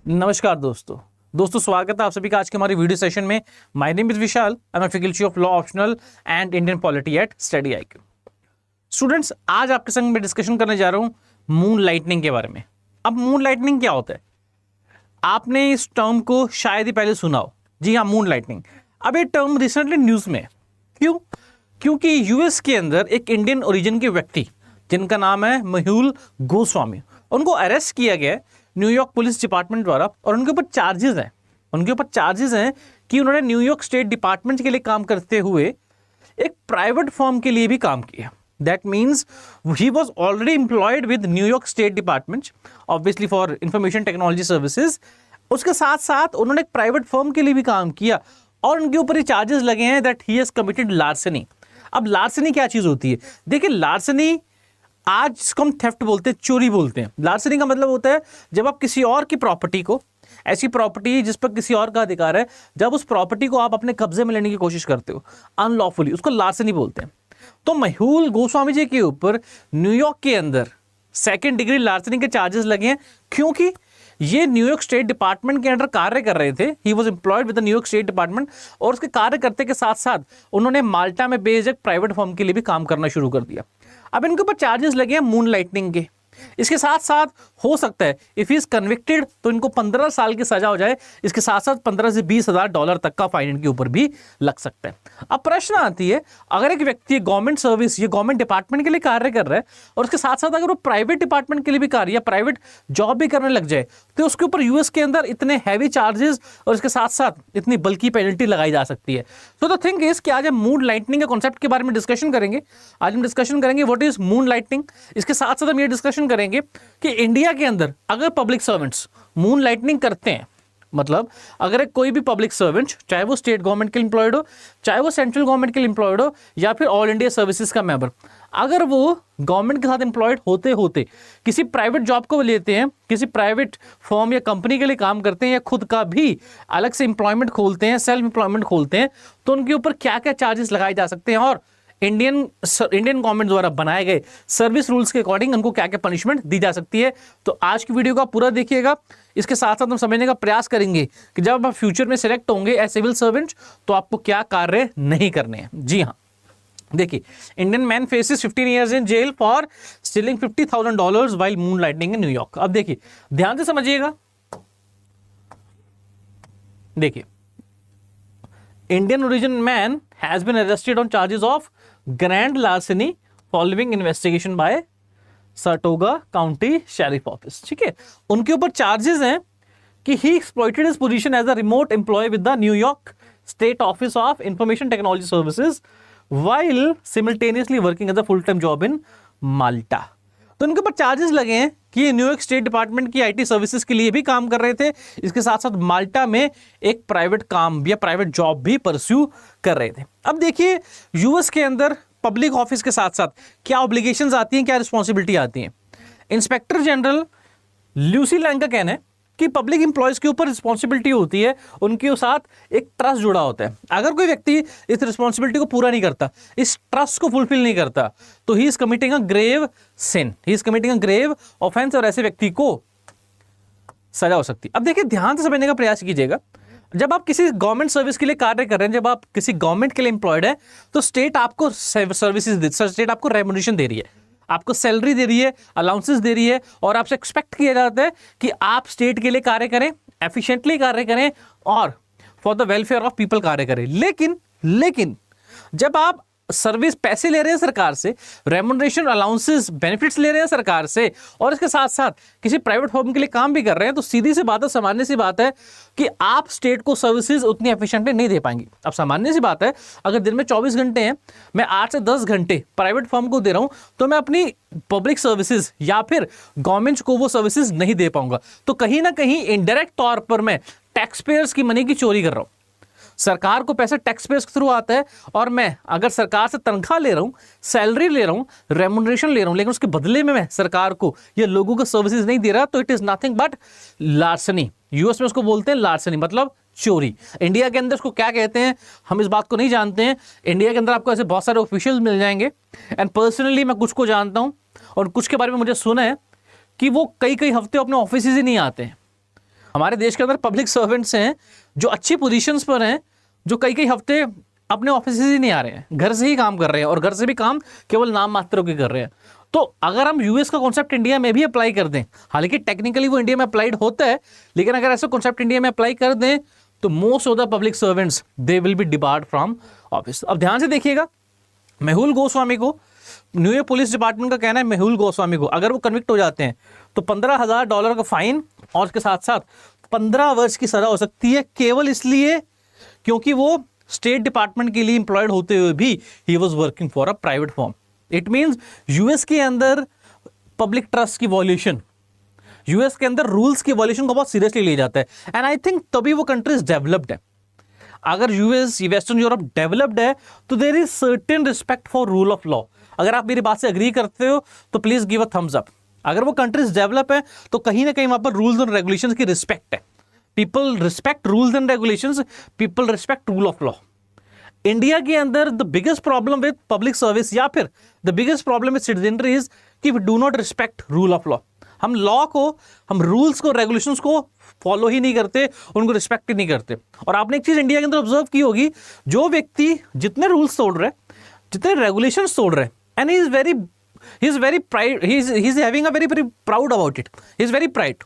नमस्कार दोस्तों स्वागत है आप सभी का आज के हमारे वीडियो सेशन में। My name is Vishal, I am faculty of law optional and Indian polity at study IQ. Students, आज आपके संग में डिस्कशन करने जा रहा हूं मून लाइटनिंग के बारे में। अब मून लाइटनिंग क्या होता है? आपने इस टर्म को शायद ही पहले सुना हो। जी हाँ, मून लाइटनिंग। अब ये टर्म रिसेंटली न्यूज में। क्यों? क्योंकि यूएस के अंदर एक इंडियन ओरिजिन के व्यक्ति जिनका नाम है मेहुल गोस्वामी, उनको अरेस्ट किया गया है न्यूयॉर्क पुलिस डिपार्टमेंट द्वारा। और उनके ऊपर चार्जेस हैं कि उन्होंने न्यूयॉर्क स्टेट डिपार्टमेंट के लिए काम करते हुए एक प्राइवेट फर्म के लिए भी काम किया। That means he was already employed with New York state department, obviously for information technology services. उसके साथ साथ उन्होंने एक प्राइवेट फर्म के लिए भी काम किया और उनके ऊपर ये चार्जेस लगे हैं दैट ही हैज कमिटेड लार्सनी। अब लार्सनी क्या चीज होती है? देखिए, लार्सनी आज जिसको हम थेफ्ट बोलते हैं, चोरी बोलते हैं। लार्सनी का मतलब होता है जब आप किसी और की प्रॉपर्टी को, ऐसी प्रॉपर्टी जिस पर किसी और का अधिकार है, जब उस प्रॉपर्टी को आप अपने कब्जे में लेने की कोशिश करते हो अनलॉफुली, उसको लार्सनी बोलते हैं। तो मेहुल गोस्वामी जी के ऊपर न्यूयॉर्क के अंदर सेकेंड डिग्री लार्सनी के चार्जेस लगे हैं, क्योंकि ये न्यूयॉर्क स्टेट डिपार्टमेंट के अंडर कार्य कर रहे थे। He was employed with the New York state department, और उसके कार्य करते के साथ साथ उन्होंने माल्टा में बेस्ड एक प्राइवेट फर्म के लिए भी काम करना शुरू कर दिया। अब इनके ऊपर चार्जेस लगे हैं मून लाइटनिंग के। इसके साथ साथ हो सकता है इफ इज कन्विक्टेड तो इनको 15 साल की सजा हो जाए। इसके साथ साथ 15 से 20 हजार डॉलर तक का फाइन इनके ऊपर भी लग सकता है। अब प्रश्न आती है, अगर एक व्यक्ति गवर्नमेंट सर्विस, ये गवर्नमेंट डिपार्टमेंट के लिए कार्य कर रहा है और उसके साथ साथ अगर वो प्राइवेट डिपार्टमेंट के लिए भी कार्य या प्राइवेट जॉब भी करने लग जाए, तो उसके ऊपर यूएस के अंदर इतने हैवी चार्जेस और इसके साथ साथ इतनी बल्कि पेनल्टी लगाई जा सकती है। सो द थिंग इज कि आज हम मून लाइटनिंग के कॉन्सेप्ट के बारे में डिस्कशन करेंगे। आज हम डिस्कशन करेंगे व्हाट इज मून लाइटनिंग। इसके साथ साथ हम ये डिस्कशन करेंगे कि इंडिया के अंदर अगर पब्लिक सर्वेंट्स मून लाइटनिंग करते हैं, मतलब अगर कोई भी पब्लिक सर्वेंट, चाहे वो स्टेट गवर्नमेंट के एम्प्लॉयड हो, चाहे वो सेंट्रल गवर्नमेंट के एम्प्लॉयड हो, या फिर ऑल इंडिया सर्विसेज का मेंबर, अगर वो गवर्नमेंट के साथ एम्प्लॉयड होते होते किसी प्राइवेट जॉब को लेते हैं, किसी प्राइवेट फर्म या कंपनी के लिए काम करते हैं, या खुद का भी अलग से एम्प्लॉयमेंट खोलते हैं, सेल्फ एम्प्लॉयमेंट खोलते हैं, तो उनके ऊपर क्या क्या चार्जेस लगाए जा सकते हैं और इंडियन गवर्नमेंट द्वारा बनाए गए सर्विस रूल्स के अकॉर्डिंग उनको क्या क्या पनिशमेंट दी जा सकती है। तो आज की वीडियो का पूरा देखिएगा। इसके साथ साथ हम समझने का प्रयास करेंगे कि जब आप फ्यूचर में सिलेक्ट होंगे एज सिविल सर्वेंट तो आपको क्या कार्य नहीं करने हैं। जी हाँ, देखिए, Indian man faces 15 years in jail for stealing $50,000 while moon lightning in New York. अब देखिए, ध्यान से समझिएगा। देखिए, Indian origin man has been arrested on charges of grand larceny following investigation by Saratoga County Sheriff Office। ठीक है, उनके ऊपर चार्जेस हैं कि he exploited his position as a remote employee with the New York State Office of Information Technology Services while simultaneously working as a full-time job in Malta। तो इनके ऊपर charges लगे हैं कि ये न्यूयॉर्क स्टेट डिपार्टमेंट की IT services के लिए भी काम कर रहे थे, इसके साथ साथ माल्टा में एक प्राइवेट काम या प्राइवेट जॉब भी परस्यू कर रहे थे। अब देखिए, यूएस के अंदर पब्लिक ऑफिस के साथ साथ क्या ऑब्लिगेशंस आती हैं, क्या रिस्पॉन्सिबिलिटी आती हैं। इंस्पेक्टर जनरल ल्यूसी लैंग का कहना है कि पब्लिक एम्प्लॉयज के ऊपर रिस्पॉन्सिबिलिटी होती है, उनके साथ एक ट्रस्ट जुड़ा होता है। अगर कोई व्यक्ति इस रिस्पॉन्सिबिलिटी को पूरा नहीं करता, इस ट्रस्ट को फुलफिल नहीं करता, तो he is committing a grave sin, he is committing a grave offence, और ऐसे व्यक्ति को सजा हो सकती है। अब देखिए, ध्यान से समझने का प्रयास कीजिएगा। जब आप किसी गवर्नमेंट सर्विस के लिए कार्य कर रहे हैं, जब आप किसी गवर्नमेंट के लिए एम्प्लॉयड है, तो स्टेट आपको सर्विसेज, स्टेट आपको रेम्युनरेशन दे रही है, आपको सैलरी दे रही है, अलाउंसेस दे रही है, और आपसे एक्सपेक्ट किया जाता है कि आप स्टेट के लिए कार्य करें, एफिशिएंटली कार्य करें और for the welfare of people कार्य करें। लेकिन जब आप सर्विस पैसे ले रहे हैं सरकार से, रेम्युनरेशन, अलाउंसेस, बेनिफिट्स ले रहे हैं सरकार से, और इसके साथ साथ किसी प्राइवेट फर्म के लिए काम भी कर रहे हैं, तो सीधी सी बात है, सामान्य सी बात है कि आप स्टेट को सर्विसेज उतनी एफिशिएंटली नहीं दे पाएंगे। अब सामान्य सी बात है, अगर दिन में 24 घंटे हैं, मैं 8 से 10 घंटे प्राइवेट फर्म को दे रहा हूं, तो मैं अपनी पब्लिक सर्विसेज या फिर गवर्नमेंट को वो सर्विसेज नहीं दे पाऊंगा। तो कहीं ना कहीं इनडायरेक्ट तौर पर मैं टैक्स पेयर्स की मनी की चोरी कर रहा हूं। सरकार को पैसा टैक्स पेयर्स के थ्रू आता है, और मैं अगर सरकार से तनख्वाह ले रहा हूं, सैलरी ले रहा हूं, रेम्युनरेशन ले रहा हूं, लेकिन उसके बदले में मैं सरकार को या लोगों को सर्विसेज नहीं दे रहा, तो it is nothing but larceny. US में उसको बोलते हैं लार्सनी, मतलब चोरी। इंडिया के अंदर उसको क्या कहते हैं हम इस बात को नहीं जानते हैं। इंडिया के अंदर आपको ऐसे बहुत सारे ऑफिशियल्स मिल जाएंगे, एंड पर्सनली मैं कुछ को जानता हूं, और कुछ के बारे में मुझे सुना है कि वो कई हफ्ते अपने ऑफिस ही नहीं आते हैं। हमारे देश के अंदर पब्लिक सर्वेंट्स हैं जो अच्छी पोजीशंस पर हैं, जो कई कई हफ्ते अपने ऑफिस ही नहीं आ रहे हैं, घर से ही काम कर रहे हैं, और घर से भी काम केवल नाम मात्रों के कर रहे हैं। तो अगर हम यूएस का कॉन्सेप्ट इंडिया में भी अप्लाई कर दें, हालांकि टेक्निकली वो इंडिया में अप्लाइड होता है, लेकिन अगर ऐसा कॉन्सेप्ट इंडिया में अप्लाई कर दें तो most of the public servants they will be debarred from office. अब ध्यान से देखिएगा, मेहुल गोस्वामी को, न्यूयॉर्क पुलिस डिपार्टमेंट का कहना है मेहुल गोस्वामी को अगर वो कन्विक्ट हो जाते हैं तो $15,000 का फाइन और उसके साथ साथ 15 वर्ष की सजा हो सकती है, केवल इसलिए क्योंकि वो स्टेट डिपार्टमेंट के लिए इंप्लॉयड होते हुए भी he was working for a private firm. It means US के अंदर पब्लिक ट्रस्ट की वॉल्यूशन, यूएस के अंदर रूल्स की वॉल्यूशन को बहुत सीरियसली लिया जाता है, एंड आई थिंक तभी वो कंट्रीज डेवलप्ड है। अगर यूएस, वेस्टर्न यूरोप डेवलप्ड है तो there is certain respect for rule of law. अगर आप मेरी बात से एग्री करते हो तो please give a thumbs up. अगर वो कंट्रीज डेवलप है तो कहीं ना कहीं वहां पर रूल्स एंड रेगुलेशंस की रिस्पेक्ट है। People respect rules and regulations, people respect rule of law. India के अंदर the biggest problem with public service या फिर the biggest problem with citizenry is कि we do not respect rule of law. हम law को, हम rules को, regulations को फॉलो ही नहीं करते, उनको रिस्पेक्ट ही नहीं करते। और आपने एक चीज इंडिया के अंदर ऑब्जर्व की होगी, जो व्यक्ति जितने रूल्स तोड़ रहे, जितने रेगुलेशंस तोड़ रहे, and he is very pride, he is having a very proud about it, he is very pride.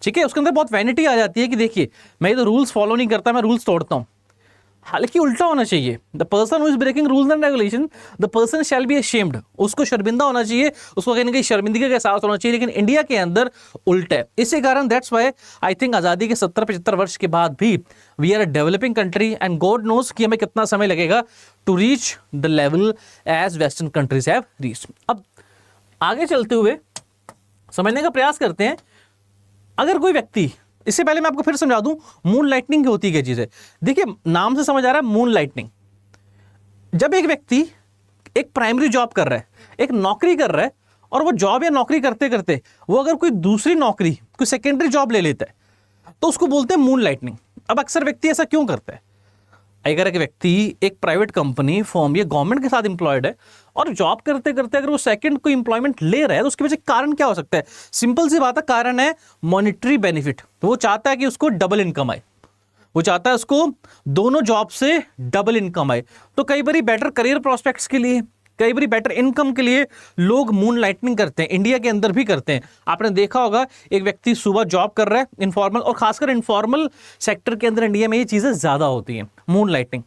ठीक है, उसके अंदर बहुत वैनिटी आ जाती है कि देखिए मैं ये तो रूल्स फॉलो नहीं करता, मैं रूल्स तोड़ता हूं। हालांकि उल्टा होना चाहिए, the person who is breaking rules and regulation, the person shall be ashamed, उसको शर्मिंदा होना चाहिए, उसको कहीं ना कहीं शर्मिंदगी का एहसास होना चाहिए। लेकिन इंडिया के अंदर उल्टा है। इसी कारण दैट्स वाई आई थिंक आज़ादी के 70-75 वर्ष के बाद भी we are a developing country, and God knows कि हमें कितना समय लगेगा to reach the level as western countries have reached. अब आगे चलते हुए समझने का प्रयास करते हैं, अगर कोई व्यक्ति, इससे पहले मैं आपको फिर समझा दूं मून लाइटनिंग की होती है क्या चीज है। देखिए नाम से समझ आ रहा है मून लाइटनिंग। जब एक व्यक्ति एक प्राइमरी जॉब कर रहा है, एक नौकरी कर रहा है, और वो जॉब या नौकरी करते करते वो अगर कोई दूसरी नौकरी, कोई सेकेंडरी जॉब ले लेता है तो उसको बोलते हैं मून लाइटनिंग। अब अक्सर व्यक्ति ऐसा क्यों करता है? अगर एक व्यक्ति एक प्राइवेट कंपनी, फर्म या गवर्नमेंट के साथ इंप्लॉयड है और जॉब करते करते अगर वो सेकंड कोई इंप्लॉयमेंट ले रहा है तो उसके पीछे कारण क्या हो सकता है? सिंपल सी बात है, कारण है मॉनिटरी बेनिफिट। तो वो चाहता है कि उसको डबल इनकम आए, वो चाहता है उसको दोनों जॉब से डबल इनकम आए। तो कई बार बेटर करियर प्रोस्पेक्ट्स के लिए, कई बार बेटर इनकम के लिए लोग मून लाइटनिंग करते हैं, इंडिया के अंदर भी करते हैं। आपने देखा होगा एक व्यक्ति सुबह जॉब कर रहा है इनफॉर्मल, और खासकर इनफॉर्मल सेक्टर के अंदर इंडिया में ये चीजें ज्यादा होती हैं, मून लाइटनिंग।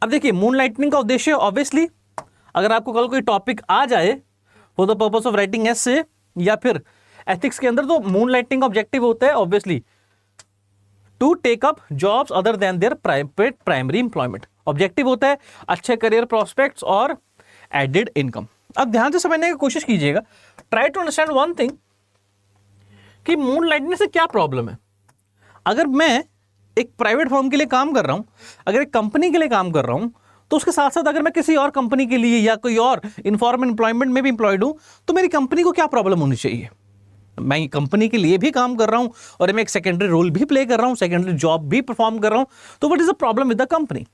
अब देखिए मून लाइटनिंग का उद्देश्य ऑब्वियसली, अगर आपको कल कोई टॉपिक आ जाए for the purpose of writing essay या फिर एथिक्स के अंदर, तो मून लाइटनिंग का ऑब्जेक्टिव होता है obviously to take up jobs other than their private primary employment. Objective होता है अच्छे करियर प्रोस्पेक्ट्स और एडेड इनकम। अब ध्यान से समझने की कोशिश कीजिएगा, try to understand one thing कि मून लाइटनिंग से क्या प्रॉब्लम है। अगर मैं एक प्राइवेट फर्म के लिए काम कर रहा हूं, अगर एक कंपनी के लिए काम कर रहा हूं, तो उसके साथ साथ अगर मैं किसी और कंपनी के लिए या कोई और इनफॉर्मल एम्प्लॉयमेंट में भी एम्प्लॉयड हूं, तो मेरी कंपनी को क्या प्रॉब्लम होनी चाहिए? मैं कंपनी के लिए भी काम कर रहा हूं और मैं एक सेकेंडरी रोल भी प्ले कर रहा हूं, सेकेंडरी जॉब भी परफॉर्म कर रहा हूं, तो what is the problem with the company?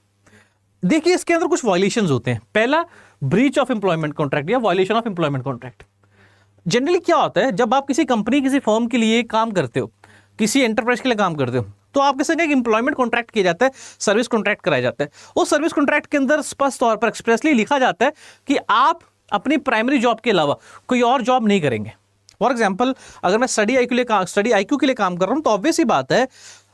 देखिए इसके अंदर कुछ वायलेशंस होते हैं। पहला, ब्रीच ऑफ एम्प्लॉयमेंट कॉन्ट्रैक्ट या violation of employment contract. Generally क्या होता है, जब आप किसी कंपनी, किसी फर्म के लिए काम करते हो, किसी एंटरप्राइज के लिए काम करते हो, तो आपके संग एक एम्प्लॉयमेंट कॉन्ट्रैक्ट किया जाता है, सर्विस कॉन्ट्रैक्ट कराया जाता है। उस सर्विस कॉन्ट्रैक्ट के अंदर स्पष्ट तौर पर एक्सप्रेसली लिखा जाता है कि आप अपनी प्राइमरी जॉब के अलावा कोई और जॉब नहीं करेंगे। फॉर एग्जाम्पल, अगर मैं स्टडी आईक्यू के लिए काम कर रहा हूं, तो ऑब्वियस ही बात है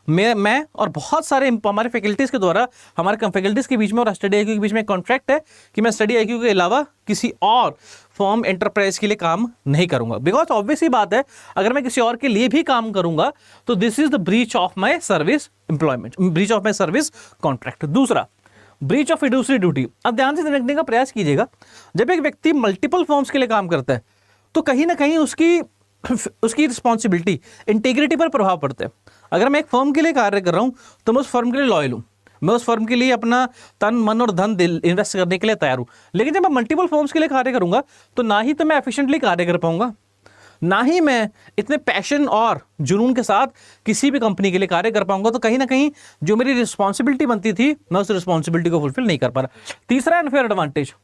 मैं और बहुत सारे हमारे फैकल्टीज के द्वारा, हमारे फैकल्टीज के बीच में और स्टडी आईक्यू के बीच में कॉन्ट्रैक्ट है कि मैं स्टडी आईक्यू के अलावा किसी और फॉर्म एंटरप्राइज के लिए काम नहीं करूंगा। बिकॉज ऑब्वियस ही बात है, अगर मैं किसी और के लिए भी काम करूंगा तो this is the breach of my service employment, breach of my service contract. दूसरा, ब्रीच ऑफ फिड्यूशियरी ड्यूटी। अब ध्यान से समझने का प्रयास कीजिएगा, जब एक व्यक्ति मल्टीपल फॉर्म्स के लिए काम करता है तो कहीं ना कहीं उसकी रिस्पॉन्सिबिलिटी, इंटीग्रिटी पर प्रभाव पड़ता है। अगर मैं एक फर्म के लिए कार्य कर रहा हूं तो मैं उस फर्म के लिए लॉयल हूं, मैं उस फर्म के लिए अपना तन मन और धन इन्वेस्ट करने के लिए तैयार हूं। लेकिन जब मैं मल्टीपल फर्म्स के लिए कार्य करूंगा तो ना ही तो मैं एफिशिएंटली कार्य कर पाऊंगा, ना ही मैं इतने पैशन और जुनून के साथ किसी भी कंपनी के लिए कार्य कर पाऊंगा। तो कहीं ना कहीं जो मेरी रिस्पॉन्सिबिलिटी बनती थी, मैं उस रिस्पॉन्सिबिलिटी को फुलफिल नहीं कर पा रहा। तीसरा, अनफेयर एडवांटेज।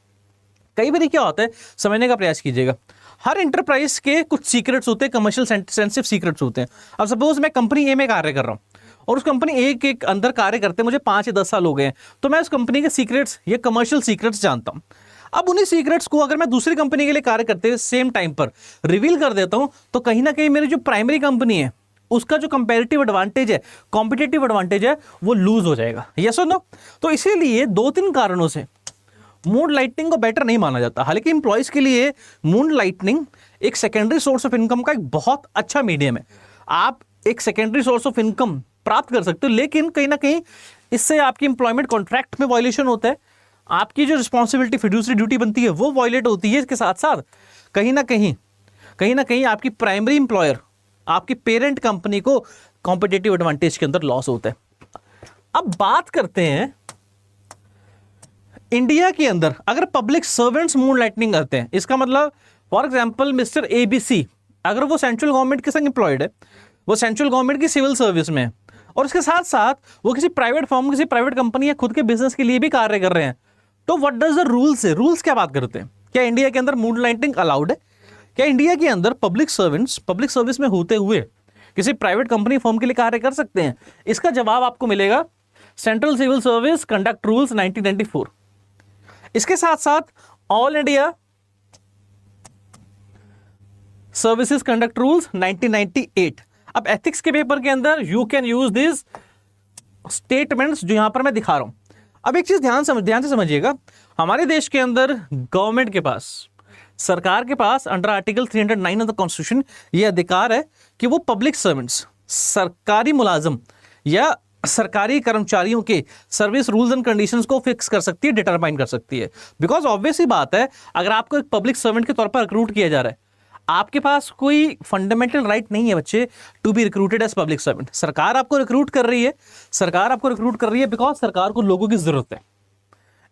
कई बार क्या होता है, समझने का प्रयास कीजिएगा, हर इंटरप्राइज के कुछ सीक्रेट्स होते हैं, कमर्शियल सेंसिटिव सीक्रेट्स होते हैं। अब सपोज मैं कंपनी ए में कार्य कर रहा हूँ और उस कंपनी ए के अंदर कार्य करते मुझे 5 या 10 साल हो गए हैं, तो मैं उस कंपनी के सीक्रेट्स या कमर्शियल सीक्रेट्स जानता हूँ। अब उन्हीं सीक्रेट्स को अगर मैं दूसरी कंपनी के लिए कार्य करते हुए सेम टाइम पर रिवील कर देता हूँ, तो कहीं ना कहीं मेरी जो प्राइमरी कंपनी है उसका जो कंपैरेटिव एडवांटेज है, कॉम्पिटिटिव एडवांटेज है, वो लूज हो जाएगा। यस और नो? तो इसीलिए 2-3 कारणों से मून लाइटनिंग को बेटर नहीं माना जाता। हालांकि एम्प्लॉयज के लिए मून लाइटनिंग एक सेकेंडरी सोर्स ऑफ इनकम का एक बहुत अच्छा मीडियम है। आप एक सेकेंडरी सोर्स ऑफ इनकम प्राप्त कर सकते हो, लेकिन कहीं ना कहीं इससे आपकी एम्प्लॉयमेंट कॉन्ट्रैक्ट में वायलेशन होता है, आपकी जो रिस्पॉन्सिबिलिटी फिड्यूसरी ड्यूटी बनती है वो वायलेट होती है। इसके साथ साथ कहीं ना कहीं आपकी प्राइमरी एम्प्लॉयर, आपकी पेरेंट कंपनी को कॉम्पिटिटिव एडवांटेज के अंदर लॉस होता है। अब बात करते हैं इंडिया के अंदर अगर पब्लिक सर्वेंट्स मून लाइटनिंग करते हैं, इसका मतलब फॉर एग्जांपल मिस्टर ABC, अगर वो सेंट्रल गवर्नमेंट के संग एम्प्लॉयड है, वो सेंट्रल गवर्नमेंट की सिविल सर्विस में है और उसके साथ साथ वो किसी प्राइवेट फर्म, किसी प्राइवेट कंपनी या खुद के बिजनेस के लिए भी कार्य कर रहे हैं, तो व्हाट डज द रूल्स है? रूल्स क्या बात करते हैं? क्या इंडिया के अंदर मून लाइटनिंग अलाउड है? क्या इंडिया के अंदर पब्लिक सर्वेंट्स पब्लिक सर्विस में होते हुए किसी प्राइवेट कंपनी फर्म के लिए कार्य कर सकते हैं? इसका जवाब आपको मिलेगा central civil service conduct rules 1994। इसके साथ साथ all India services conduct rules 1998। अब एथिक्स के पेपर के अंदर you can use this statements जो यहां पर मैं दिखा रहा हूं। अब एक चीज ध्यान से समझिएगा, हमारे देश के अंदर गवर्नमेंट के पास, सरकार के पास under article 309 of the constitution ये अधिकार है कि वो पब्लिक सर्वेंट्स, सरकारी मुलाजिम या सरकारी कर्मचारियों के सर्विस रूल्स एंड कंडीशंस को फिक्स कर सकती है, डिटरमाइन कर सकती है। बिकॉज ऑब्वियस ही बात है, अगर आपको एक पब्लिक सर्वेंट के तौर पर रिक्रूट किया जा रहा है, आपके पास कोई फंडामेंटल राइट नहीं है बच्चे to be recruited as public servant. सरकार आपको रिक्रूट कर रही है, बिकॉज सरकार को लोगों की जरूरत है।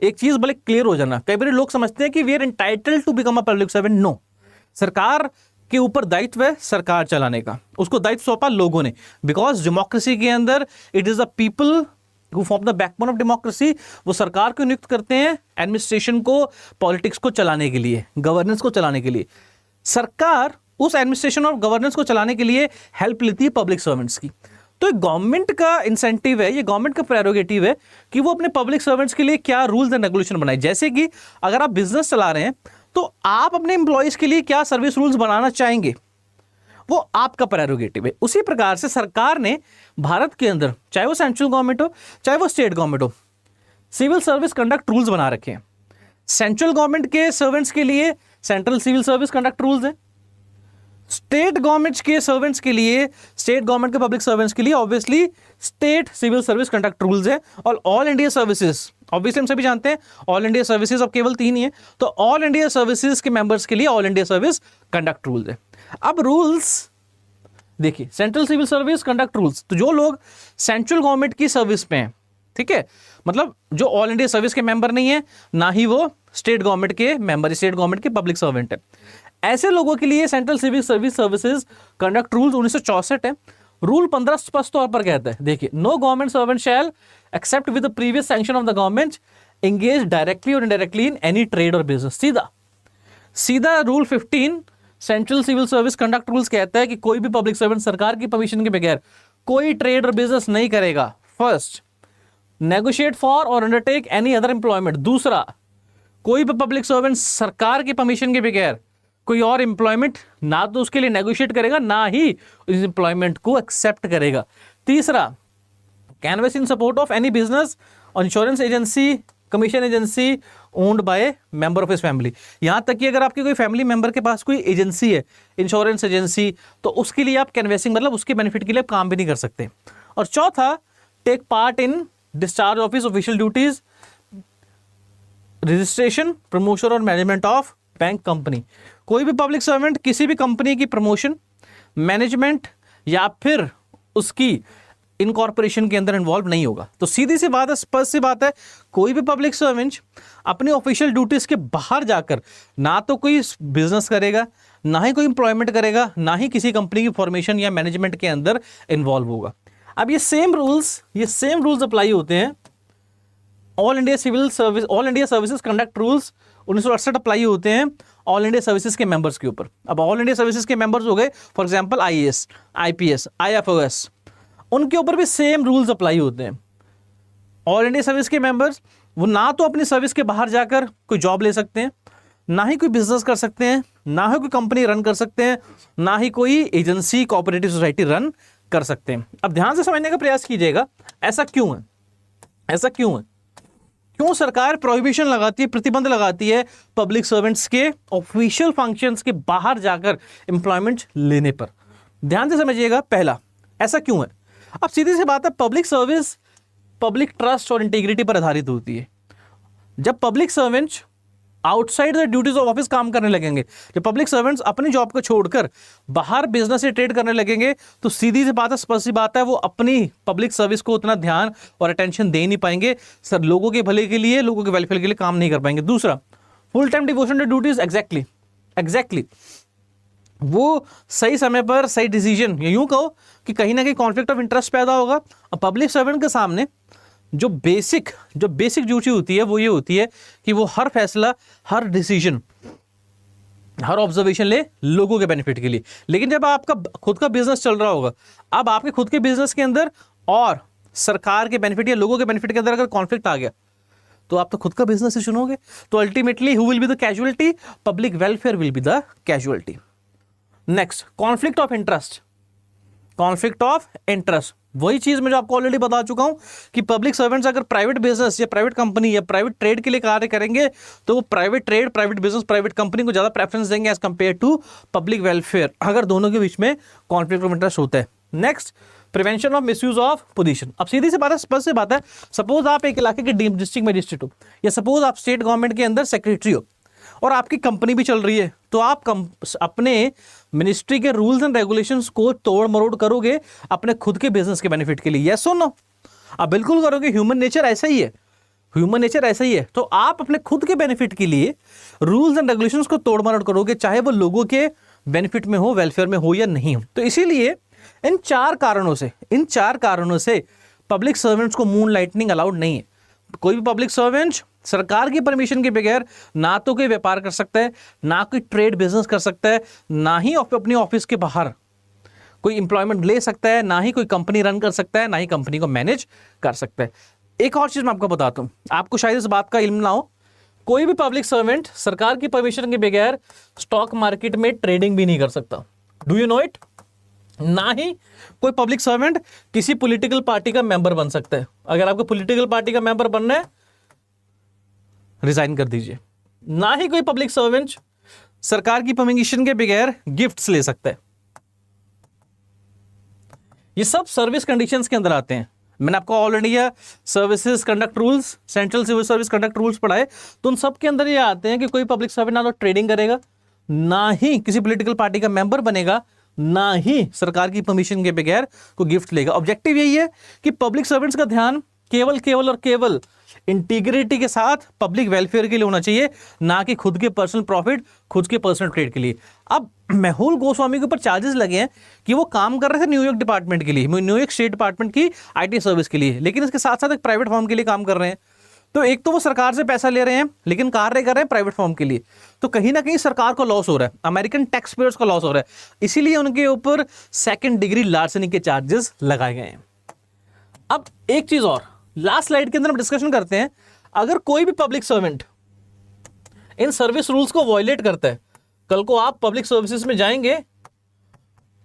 एक चीज भले क्लियर हो जाना, कई बार लोग समझते हैं कि we are entitled to become a public servant. No, सरकार के ऊपर दायित्व है सरकार चलाने का, उसको दायित्व सौंपा लोगों ने। बिकॉज डेमोक्रेसी के अंदर it is the people who form the backbone of democracy. वो सरकार को नियुक्त करते हैं एडमिनिस्ट्रेशन को, पॉलिटिक्स को चलाने के लिए, गवर्नेंस को चलाने के लिए। सरकार उस एडमिनिस्ट्रेशन और गवर्नेंस को चलाने के लिए हेल्प लेती है पब्लिक सर्वेंट्स की। तो गवर्नमेंट का इंसेंटिव है, ये गवर्नमेंट का प्रेरोगेटिव है कि वो अपने पब्लिक सर्वेंट्स के लिए क्या रूल्स एंड रेगुलेशन बनाए। जैसे कि अगर आप बिजनेस चला रहे हैं तो आप अपने एम्प्लॉयज के लिए क्या सर्विस रूल्स बनाना चाहेंगे, वो आपका प्रेरोगेटिव है। उसी प्रकार से सरकार ने भारत के अंदर, चाहे वो सेंट्रल गवर्नमेंट हो चाहे वो स्टेट गवर्नमेंट हो, सिविल सर्विस कंडक्ट रूल्स बना रखे हैं। सेंट्रल गवर्नमेंट के सर्वेंट्स के लिए central civil service conduct rules हैं, स्टेट गवर्नमेंट के सर्वेंट्स के लिए, स्टेट गवर्नमेंट के पब्लिक सर्वेंट्स के लिए obviously state civil service conduct rules है। और ऑल इंडिया सर्विसेज, ऑब्वियसली हम सभी जानते हैं ऑल इंडिया सर्विसेज अब केवल 3 ही है, तो ऑल इंडिया सर्विसेज के मेंबर्स के लिए all India service conduct rules है। अब रूल्स देखिए, central civil service conduct rules, तो जो लोग सेंट्रल गवर्नमेंट की सर्विस में हैं, ठीक है, मतलब जो ऑल इंडिया सर्विस के मेंबर नहीं है, ना ही वो स्टेट गवर्नमेंट के मेंबर, स्टेट गवर्नमेंट के पब्लिक सर्वेंट है, ऐसे लोगों के लिए central civil services conduct rules 1964 है। रूल 15 स्पष्ट तौर पर कहता है, देखिए, no government servant shall except with the previous sanction of the government engage directly और इनडायरेक्टली इन एनी ट्रेड और बिजनेस। सीधा rule 15 central civil service conduct rules कहता है कि कोई भी पब्लिक सर्वेंट सरकार की परमिशन के बगैर कोई ट्रेड और बिजनेस नहीं करेगा। फर्स्ट, नेगोशिएट फॉर और अंडरटेक एनी अदर एम्प्लॉयमेंट। दूसरा, कोई भी पब्लिक सर्वेंट सरकार की परमिशन के बगैर कोई और एम्प्लॉयमेंट ना तो उसके लिए नेगोशिएट करेगा, ना ही उस एम्प्लॉयमेंट को एक्सेप्ट करेगा। तीसरा, canvass in support of any business और insurance agency, commission agency owned by member of his family. यहां तक कि अगर आपके कोई फैमिली मेंबर के पास कोई एजेंसी है, इंश्योरेंस एजेंसी, तो उसके लिए आप कैनवेसिंग, मतलब उसके बेनिफिट के लिए आप काम भी नहीं कर सकते। और चौथा, take part in discharge of his official duties, registration, promotion और मैनेजमेंट ऑफ बैंक कंपनी। कोई भी पब्लिक सर्वेंट किसी भी कंपनी की प्रमोशन, मैनेजमेंट या फिर उसकी इनकॉर्पोरेशन के अंदर इन्वॉल्व नहीं होगा। तो सीधी सी बात है, स्पष्ट सी बात है, कोई भी पब्लिक सर्वेंट अपनी ऑफिशियल ड्यूटीज के बाहर जाकर ना तो कोई बिजनेस करेगा, ना ही कोई एम्प्लॉयमेंट करेगा, ना ही किसी कंपनी की फॉर्मेशन या मैनेजमेंट के अंदर इन्वॉल्व होगा। अब ये सेम रूल्स अप्लाई होते हैं all India services conduct rules 1968 apply होते हैं ऑल इंडिया सर्विसेज के मेंबर्स के ऊपर। अब ऑल इंडिया सर्विसेज के मेंबर्स हो गए for example IAS, IPS, IFOS, उनके ऊपर भी सेम रूल्स अप्लाई होते हैं। ऑल इंडिया सर्विस के मेंबर्स वो ना तो अपनी सर्विस के बाहर जाकर कोई जॉब ले सकते हैं, ना ही कोई बिजनेस कर सकते हैं, ना ही कोई कंपनी रन कर सकते हैं, ना ही कोई एजेंसी कोऑपरेटिव सोसाइटी रन कर सकते हैं। अब ध्यान से समझने का प्रयास कीजिएगा, ऐसा क्यों है, ऐसा क्यों है, क्यों सरकार प्रोहिबिशन लगाती है, प्रतिबंध लगाती है पब्लिक सर्वेंट्स के ऑफिशियल फंक्शंस के बाहर जाकर एम्प्लॉयमेंट लेने पर। ध्यान से समझिएगा, पहला ऐसा क्यों है। अब सीधी सी बात है, पब्लिक सर्विस पब्लिक ट्रस्ट और इंटीग्रिटी पर आधारित होती है। जब public servants outside the duties of office काम करने लगेंगे, जब पब्लिक सर्वेंट्स अपनी जॉब को छोड़कर बाहर बिजनेस से ट्रेड करने लगेंगे, तो सीधी सी बात है, स्पष्ट सी बात है, वो अपनी पब्लिक सर्विस को उतना ध्यान और अटेंशन दे नहीं पाएंगे, सर लोगों के भले के लिए, लोगों के वेलफेयर के लिए काम नहीं कर पाएंगे। दूसरा, full time devotion to duties, exactly वो सही समय पर सही डिसीजन, यूं कहो कि कहीं ना कहीं कॉन्फ्लिक्ट ऑफ इंटरेस्ट पैदा होगा। और पब्लिक सर्वेंट के सामने जो बेसिक ड्यूटी होती है वो ये होती है कि वो हर फैसला, हर डिसीजन, हर ऑब्जर्वेशन ले लोगों के बेनिफिट के लिए। लेकिन जब आपका खुद का बिजनेस चल रहा होगा, अब आपके खुद के बिजनेस के अंदर और सरकार के बेनिफिट या लोगों के बेनिफिट के अंदर अगर कॉन्फ्लिक्ट आ गया, तो आप तो खुद का बिजनेस ही चुनोगे। तो ultimately who will be the casualty? Public welfare will be the casualty. Next, conflict of interest. Conflict of interest वही चीज मैं जो आपको ऑलरेडी बता चुका हूं कि पब्लिक सर्वेंट्स अगर प्राइवेट बिजनेस या प्राइवेट कंपनी या प्राइवेट ट्रेड के लिए कार्य करेंगे, तो वो private trade, private business, private company को ज्यादा प्रेफरेंस देंगे as compare to public welfare, अगर दोनों के बीच में कॉन्फ्लिक्ट ऑफ इंटरेस्ट होता है। Next, prevention of misuse of position. अब सीधी सी बात है, स्पष्ट सी बात है, सपोज आप एक इलाके के डिस्ट्रिक्ट मजिस्ट्रेट हो, या सपोज आप स्टेट गवर्नमेंट के अंदर सेक्रेटरी हो, और आपकी कंपनी भी चल रही है, तो आप अपने मिनिस्ट्री के रूल्स एंड रेगुलेशंस को तोड़ मरोड़ करोगे अपने खुद के बिजनेस के बेनिफिट के लिए। यस और नो? आप बिल्कुल करोगे, ह्यूमन नेचर ऐसा ही है, ह्यूमन नेचर ऐसा ही है। तो आप अपने खुद के बेनिफिट के लिए रूल्स एंड रेगुलेशंस को तोड़ मरोड़ करोगे, चाहे वो लोगों के बेनिफिट में हो, वेलफेयर में हो या नहीं हो। तो इसीलिए इन चार कारणों से पब्लिक सर्वेंट्स को मून लाइटनिंग अलाउड नहीं है। कोई भी पब्लिक सर्वेंट सरकार की परमिशन के बगैर ना तो कोई व्यापार कर सकता है, ना कोई ट्रेड बिजनेस कर सकता है, ना ही अपनी ऑफिस के बाहर कोई एम्प्लॉयमेंट ले सकता है, ना ही कोई कंपनी रन कर सकता है, ना ही कंपनी को मैनेज कर सकता है। एक और चीज मैं आपको बताता हूं, आपको शायद इस बात का इल्म ना हो, कोई भी पब्लिक सर्वेंट सरकार की परमिशन के बगैर स्टॉक मार्केट में ट्रेडिंग भी नहीं कर सकता। Do you know it? ना ही कोई पब्लिक सर्वेंट किसी पॉलिटिकल पार्टी का मेंबर बन सकता है। अगर आपको पॉलिटिकल पार्टी का मेंबर बनना है, रिजाइन कर दीजिए। ना ही कोई पब्लिक सर्वेंट सरकार की परमिशन के बगैर गिफ्ट्स ले सकता है। ये सब सर्विस कंडीशंस के अंदर आते हैं। मैंने आपको all India services conduct rules, central civil service conduct rules पढ़ाए, तो उन सब के अंदर ये आते हैं कि कोई पब्लिक सर्वेंट ना तो ट्रेडिंग करेगा, ना ही किसी पॉलिटिकल पार्टी का मेंबर बनेगा, ना ही सरकार की परमिशन के बगैर कोई गिफ्ट लेगा। ऑब्जेक्टिव यही है कि पब्लिक सर्वेंट्स का ध्यान केवल इंटीग्रिटी के साथ पब्लिक वेलफेयर के लिए होना चाहिए, ना कि खुद के पर्सनल प्रॉफिट, खुद के पर्सनल ट्रेड के लिए। अब मेहुल गोस्वामी के ऊपर चार्जेस लगे हैं कि वो काम कर रहे थे न्यूयॉर्क डिपार्टमेंट के लिए, न्यूयॉर्क स्टेट डिपार्टमेंट की आईटी सर्विस के लिए, लेकिन इसके साथ साथ एक प्राइवेट फर्म के लिए काम कर रहे हैं। तो एक तो वो सरकार से पैसा ले रहे हैं, लेकिन कार्य कर रहे हैं प्राइवेट फर्म के लिए, तो कहीं ना कहीं सरकार को लॉस हो रहा है, अमेरिकन टैक्स पेयर्स को लॉस हो रहा है, इसीलिए उनके ऊपर सेकंड डिग्री लार्सेनी के चार्जेस लगाए गए हैं। अब एक चीज और लास्ट स्लाइड के अंदर हम डिस्कशन करते हैं, अगर कोई भी public servant in service rules को वायलेट करता है, कल को आप पब्लिक सर्विसेज में जाएंगे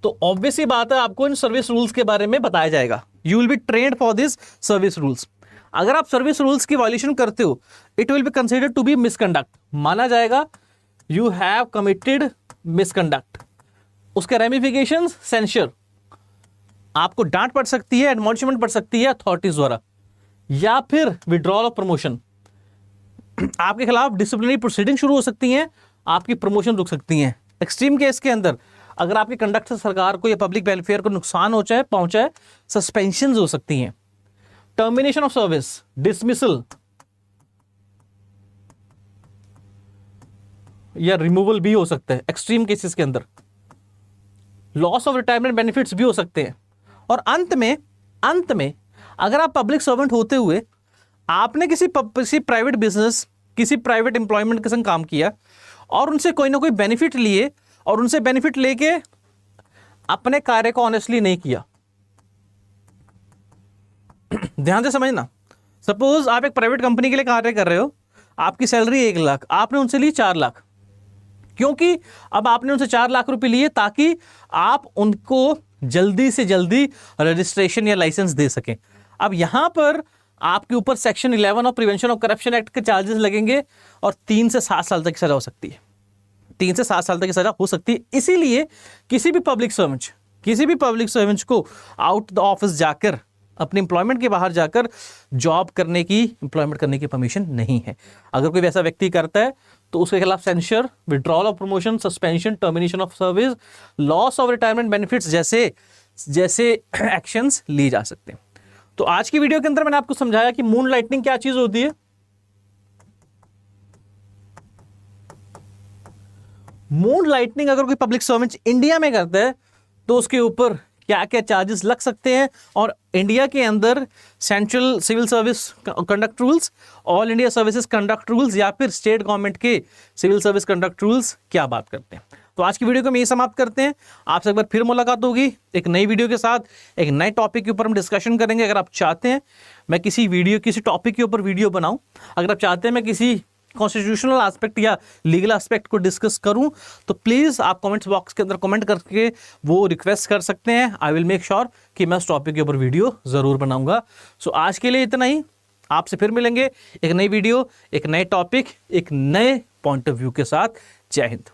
तो ऑब्वियस ही बात है आपको इन सर्विस रूल्स के बारे में बताया जाएगा। You will be trained for this service rules. अगर आप सर्विस रूल्स की वायलेशन करते हो, it will be considered to be misconduct, माना जाएगा यू हैव कमिटेड मिसकंडक्ट। उसके रेमिफिकेशंस, सेंसर, आपको डांट पड़ सकती है, एडमॉनिशमेंट पड़ सकती है अथॉरिटीज द्वारा, या फिर विड्रॉल ऑफ प्रमोशन, आपके खिलाफ डिसिप्लिनरी प्रोसीडिंग शुरू हो सकती हैं, आपकी प्रमोशन रुक सकती हैं। एक्सट्रीम केस के अंदर अगर आपके कंडक्ट से सरकार को या पब्लिक वेलफेयर को नुकसान पहुंचाए, सस्पेंशन हो सकती हैं, टर्मिनेशन ऑफ सर्विस, डिसमिसल या रिमूवल भी हो सकता है एक्सट्रीम केसेस के अंदर, लॉस ऑफ रिटायरमेंट बेनिफिट्स भी हो सकते हैं। और अंत में अगर आप पब्लिक सर्वेंट होते हुए आपने किसी प्राइवेट बिजनेस, किसी प्राइवेट एम्प्लॉयमेंट के संग काम किया और उनसे कोई ना कोई बेनिफिट लिए और उनसे बेनिफिट लेके अपने कार्य को ऑनेस्टली नहीं किया। ध्यान से समझना, सपोज आप एक प्राइवेट कंपनी के लिए कार्य कर रहे हो, आपकी सैलरी 1 लाख, आपने उनसे ली 4 लाख, क्योंकि अब आपने उनसे 4 लाख रुपए लिए ताकि आप उनको जल्दी से जल्दी रजिस्ट्रेशन या लाइसेंस दे सकें। अब यहां पर आपके ऊपर section 11 of prevention of corruption act के चार्जेस लगेंगे और 3 से 7 साल तक की सजा हो सकती है। 3 से 7 साल तक की सजा हो सकती है। इसीलिए किसी भी पब्लिक सर्वेंट को आउट द ऑफिस जाकर, अपने एम्प्लॉयमेंट के बाहर जाकर जॉब करने की, एम्प्लॉयमेंट करने की परमिशन नहीं है। अगर कोई वैसा व्यक्ति करता है तो उसके खिलाफ sensor, withdrawal of promotion, suspension, termination of service, loss of retirement benefits जैसे एक्शंस लिए जा सकते हैं। तो आज की वीडियो के अंदर मैंने आपको समझाया कि मून लाइटनिंग क्या चीज होती है। मून लाइटनिंग अगर कोई पब्लिक सर्वेंट इंडिया में करता है तो उसके ऊपर क्या क्या चार्जेस लग सकते हैं, और इंडिया के अंदर central civil service conduct rules, all India services conduct rules या फिर स्टेट गवर्नमेंट के सिविल सर्विस कंडक्ट रूल्स क्या बात करते हैं। तो आज की वीडियो को हम यही समाप्त करते हैं। आपसे एक बार फिर मुलाकात होगी एक नई वीडियो के साथ, एक नए टॉपिक के ऊपर हम डिस्कशन करेंगे। अगर आप चाहते हैं मैं किसी टॉपिक के ऊपर वीडियो बनाऊं, अगर आप चाहते हैं मैं किसी कॉन्स्टिट्यूशनल एस्पेक्ट या लीगल एस्पेक्ट को डिस्कस करूं, तो प्लीज़ आप कमेंट्स बॉक्स के अंदर कमेंट करके वो रिक्वेस्ट कर सकते हैं। आई विल मेक श्योर कि मैं उस टॉपिक के ऊपर वीडियो ज़रूर बनाऊंगा। सो आज के लिए इतना ही। आपसे फिर मिलेंगे एक नई वीडियो, एक नए टॉपिक, एक नए पॉइंट ऑफ व्यू के साथ। जय हिंद।